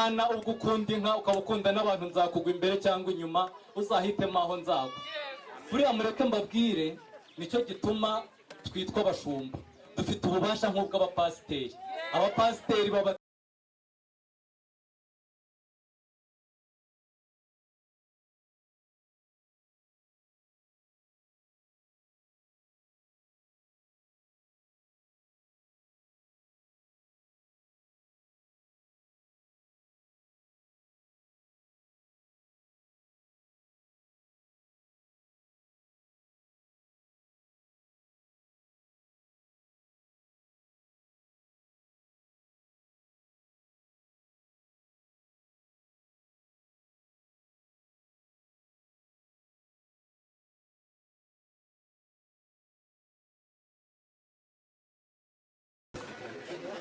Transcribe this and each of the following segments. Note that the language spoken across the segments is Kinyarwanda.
mwana ugukunda inka ukabukunda n'abantu nzakugwa imbere cyangwa inyuma uzahitemo aho nzagwa. Buriya mureke mbabwire nicyo gituma twitwa abashumba, dufite ububasha nk'ubw'abapasiteri. Abapasiteri baba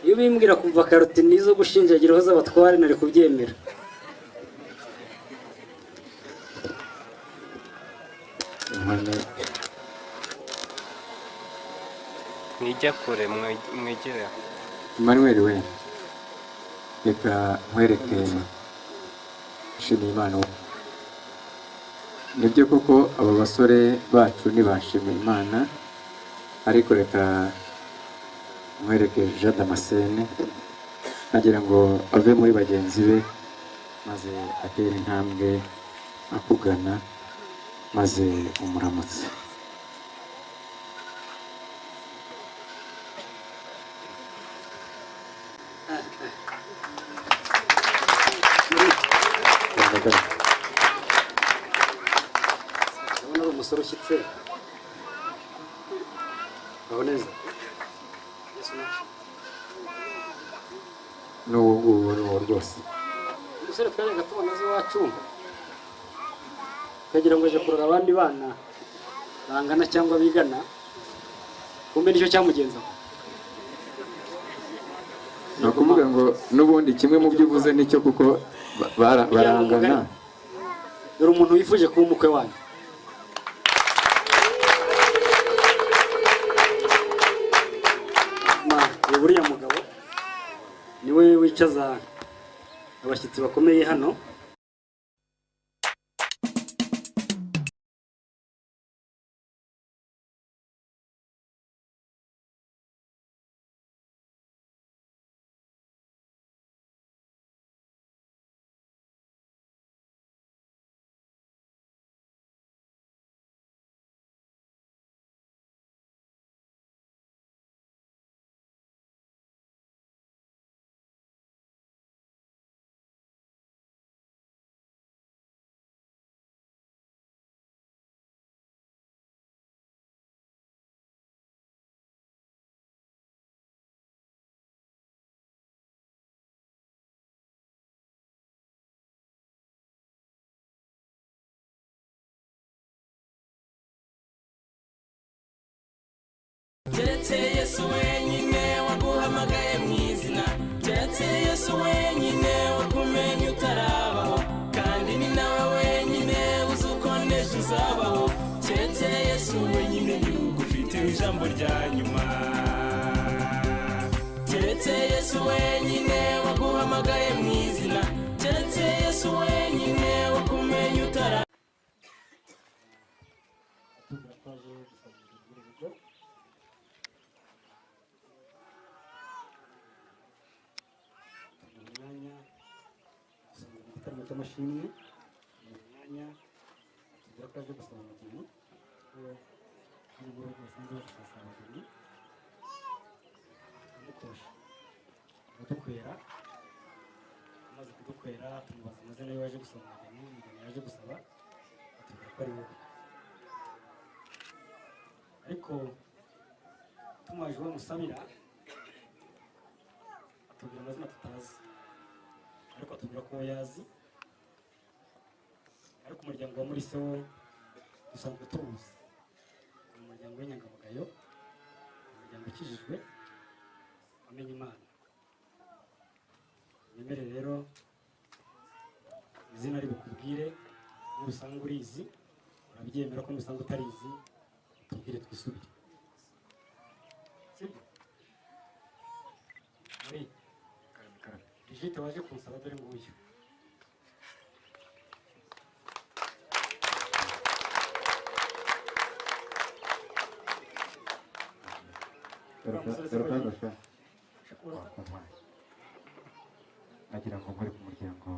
iyo bimbwira kumva karoti nizo gushinjagiraho z'abatware nari kubyemera. mwijya kure mwegera Emmanuel we reka nkwereke nshimiye Imana. Nibyo koko aba basore bacu ntibashimiye Imana, ariko reka nkwereke Jean Damascene agira ngo ave muri bagenzi be maze atere intambwe akugana maze umuramutse. Ndabona ari umusore ushyitse aho neza. N'uwo nguwo n'uwo rwose Umusore twajyaga tubona zo iwacu ukagira ngo aje kurora abandi bana bangana cyangwa bigana, kumbe nicyo cyamugenzaho. ni ukuvuga ngo n'ubundi kimwe mu byo uvuze nicyo, kuko barangana. Dore umuntu wifuje kuba umukwe wanyu. Buriya mugabo niwe wicaza abashyitsi bakomeye hano. Keretse Yesu wenyine waguhamagaye mu izina, keretse Yesu wenyine wakumenye utarabaho, kandi ni nawe wenyine uzi uko n'ejo uzabaho. Keretse Yesu wenyine ugufite ijambo rya nyuma, keretse Yesu wenyine waguhamagaye mu izina, keretse Yesu wenyine wakumenye utarabaho. Amashimwe mu mwanya tugira ko aje gusaba abageni, n'ubwo basanzwe bashaka abageni amukosha aradukwera. Amaze kudukwera tumubaza amazina ye waje gusaba abageni, umugeni yaje gusaba atubwira ko ari wowe, ariko tumaje uwo musabira atubwira amazina tutazi, ariko atubwira ko yazi. Ariko umuryango wa muri se wo dusanzwe tuwuzi, umuryango w'inyangamugayo, umuryango ukijijwe wamenye Imana. Nyemere rero izina ari bukubwire, n'usanga urizi urabyemera, ko n'usanga utarizi tubwire twisubire. Muri Brigitte waje kunsaba dore nguyu. nagira ngo muri ku muryango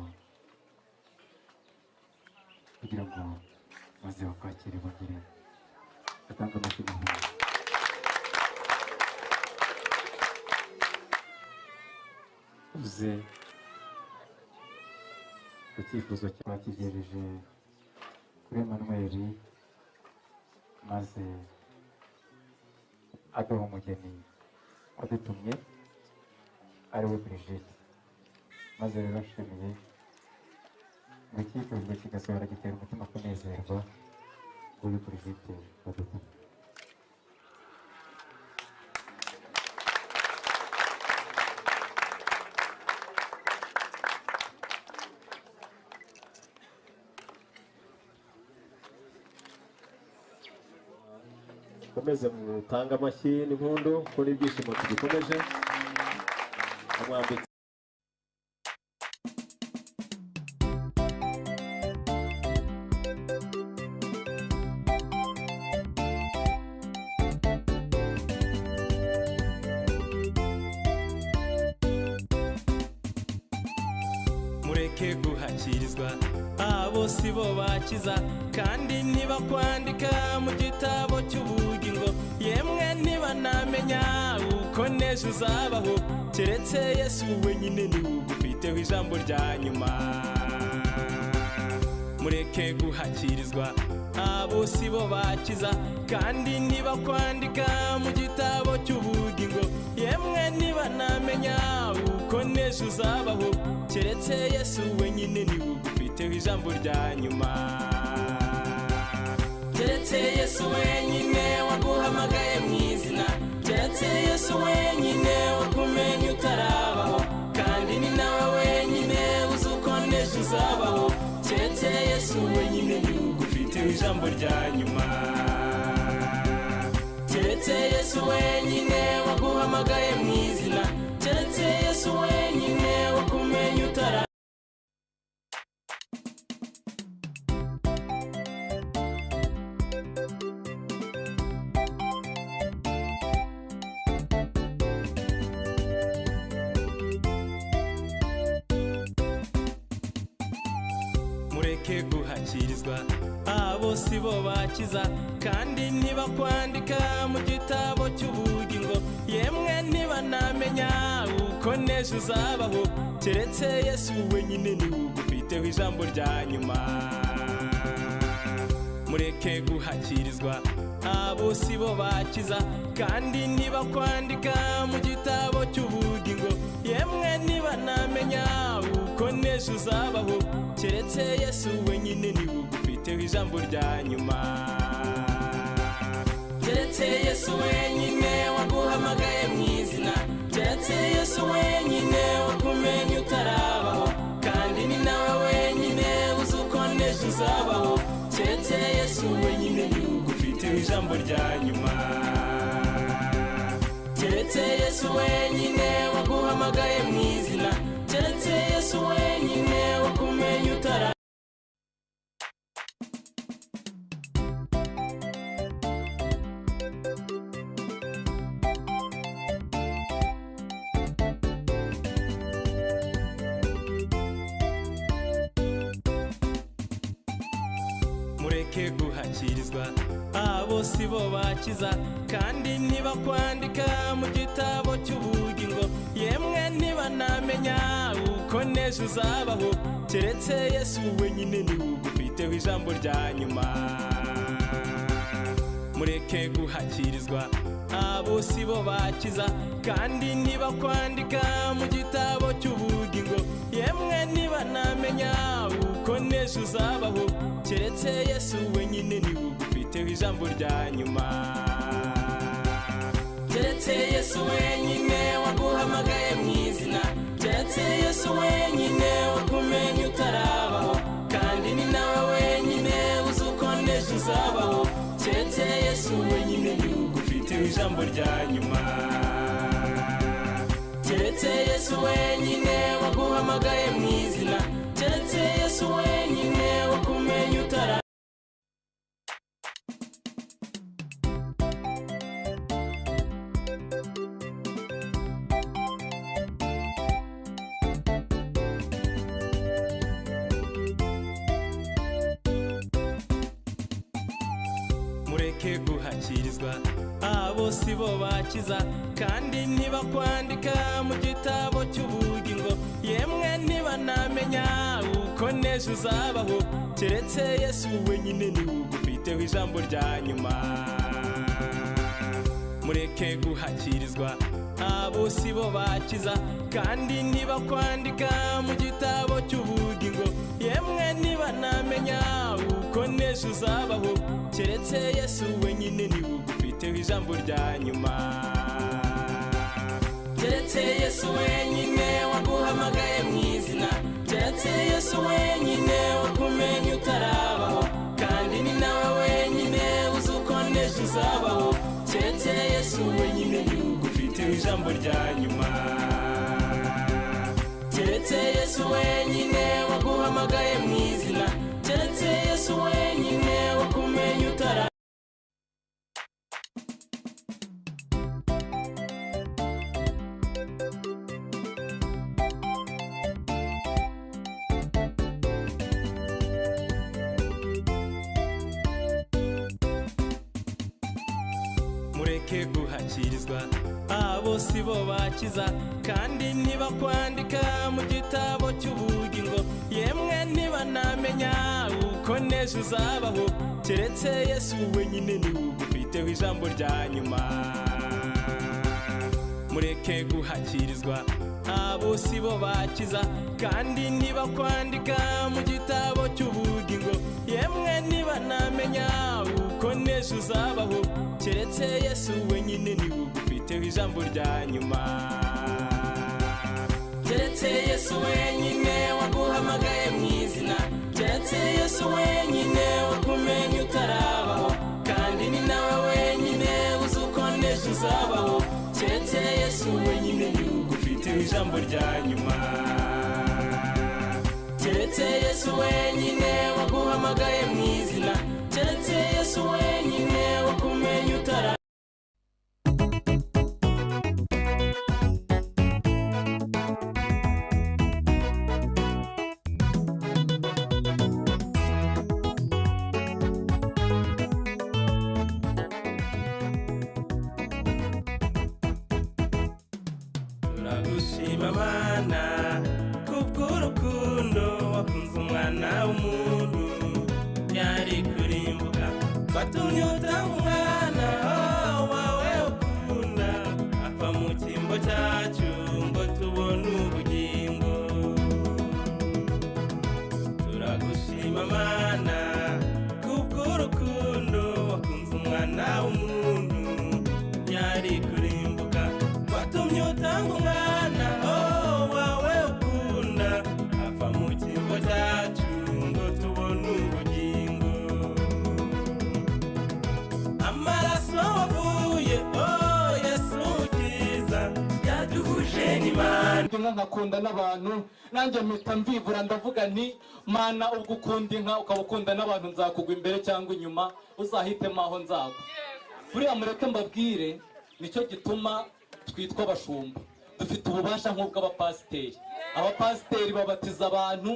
kugira ngo maze bakwakire bongere batanga amashyi uze ku cyifuzo cyakigejeje kuri Emmanuel maze aduha umugeni wadutumye ari we Brigitte maze rero nshimiye ngo icyifuzo kigasohora gitera umutima kunezerwa nguyu Brigitte wadutumye. komeze mutanga amashyi n'impundu ko n'ibyishimo tugikomeje amwambitse mureke guhakirizwa abo si bo bakiza kandi ntibakwandika mu gitabo cy'ubugingo yemwe ntibanamenya uko n'ejo uzabaho keretse Yesu wenyine niwe ugufiteho ijambo rya nyuma. Mureke guhakirizwa abo si bo bakiza kandi ntibakwandika mu gitabo cy'ubugingo yemwe ntibanamenya uko n'ejo uzabaho keretse Yesu wenyine niwe ugufiteho ijambo rya nyuma. Keretse Yesu wenyine waguhamagaye mu izina, keretse Yesu wenyine wakumenye utarabaho, kandi ni nawe wenyine uzi uko n'ejo uzabaho, keretse Yesu wenyine niwe ugufiteho ijambo rya nyuma. Keretse Yesu wenyine waguhamagaye mu izina, keretse Yesu wenyine wakumenye utarabaho. Mureke guhakirizwa abo si bo bakiza kandi ntibakwandika mu gitabo cy'ubugingo yemwe ntibanamenya uko n'ejo uzabaho keretse Yesu wenyine niwe ugufiteho ijambo rya nyuma. Mureke guhakirizwa abo si bo bakiza kandi ntibakwandika mu gitabo cy'ubugingo yemwe ntibanamenya uko n'ejo uzabaho keretse Yesu wenyine niwe ugufiteho ijambo rya nyuma. Keretse Yesu wenyine waguhamagaye mu izina, keretse Yesu wenyine wakumenye utarabaho, kandi ni nawe wenyine uzi uko n'ejo uzabaho, keretse Yesu wenyine niwe ugufiteho ijambo rya nyuma. Keretse Yesu wenyine waguhamagaye mu izina, keretse Yesu wenyine wakumenye utarabaho. Mureke guhakirizwa abo si bo bakiza kandi ntibakwandika mu gitabo cy'ubugingo yemwe ntibanamenya uko n'ejo uzabaho keretse Yesu wenyine niwe ugufiteho ijambo rya nyuma. Mureke guhakirizwa abo si bo bakiza kandi ntibakwandika mu gitabo cy'ubugingo yemwe ntibanamenya uko n'ejo uzabaho keretse Yesu wenyine niwe ugufiteho ijambo rya nyuma. Keretse Yesu wenyine waguhamagaye mu izina, keretse Yesu wenyine wakumenye utarabaho, kandi ni nawe wenyine uzi uko n'ejo uzabaho, keretse Yesu wenyine niwe ugufiteho ijambo rya nyuma. Keretse Yesu wenyine waguhamagaye waguhamagaye mu izina keretse Yesu wenyine wakumenya utara mureke guhakirizwa abo si bo bakiza kandi ntibakwandika mu gitabo cy'ubugingo yemwe ntibanamenya uko n'ejo uzabaho keretse Yesu wenyine niwe ugufiteho ijambo rya nyuma mureke guhakirizwa abo si bo bakiza kandi ntibakwandika mu gitabo cy'ubugingo yemwe ntibanamenya uko n'ejo uzabaho keretse Yesu wenyine niwe ugufiteho ijambo rya nyuma keretse Yesu wenyine waguhamagaye mu izina keretse Yesu wenyine wakumenya utarabaho kandi ni nawe wenyine uzi uko n'ejo uzabaho keretse Yesu wenyine niwe ugufiteho ijambo rya nyuma keretse Yesu wenyine waguhamagaye mu izina keretse Yesu wenyine wakumenya utarabaho mureke guhakirizwa abo si bo bakiza kandi ntibakwandika mu gitabo cy'ubugingo yemwe ntibanamenya uko n'ejo uzabaho keretse Yesu wenyine niwe ugufiteho ijambo rya nyuma mureke guhakirizwa abo si bo bakiza kandi ntibakwandika mu gitabo cy'ubugingo yemwe ntibanamenya uko n'ejo uzabaho keretse Yesu wenyine niwe ugufiteho ijambo rya nyuma keretse Yesu wenyine waguhamagaye mu izina keretse Yesu wenyine wakumenya utarabaho kandi ni nawe wenyine uzi uko n'ejo uzabaho keretse Yesu wenyine niwe ugufiteho ijambo rya nyuma keretse Yesu wenyine waguhamagaye mu izina keretse Yesu wenyine wakumenya utarabaho turagushima Mana kubw'urukundo wakunze umwana w'umuntu yari kurimbuka watumye utanga umwana wawe ukunda apfa mu cyimbo cyacu ngo tubone ubugingo turagushima Mana kubw'urukundo wakunze umwana w'umuntu yari kurimbuka watumye utanga umwana wawe ukunda apfa mu cyimbo cyacu ngo tubone ubugingo amaraso wavuye Yesu mukiza yaduhuje n'Imana inka nkakunda n'abantu nanjye mpita mvivura ndavuga nti Mana ubwo ukunda inka ukaba ukunda n'abantu nzakugwa imbere cyangwa inyuma uzahitemo aho nzagwa buriya mureke mbabwire nicyo gituma twitwa abashumba dufite ububasha nk'ubw'abapasiteri abapasiteri babatiza abantu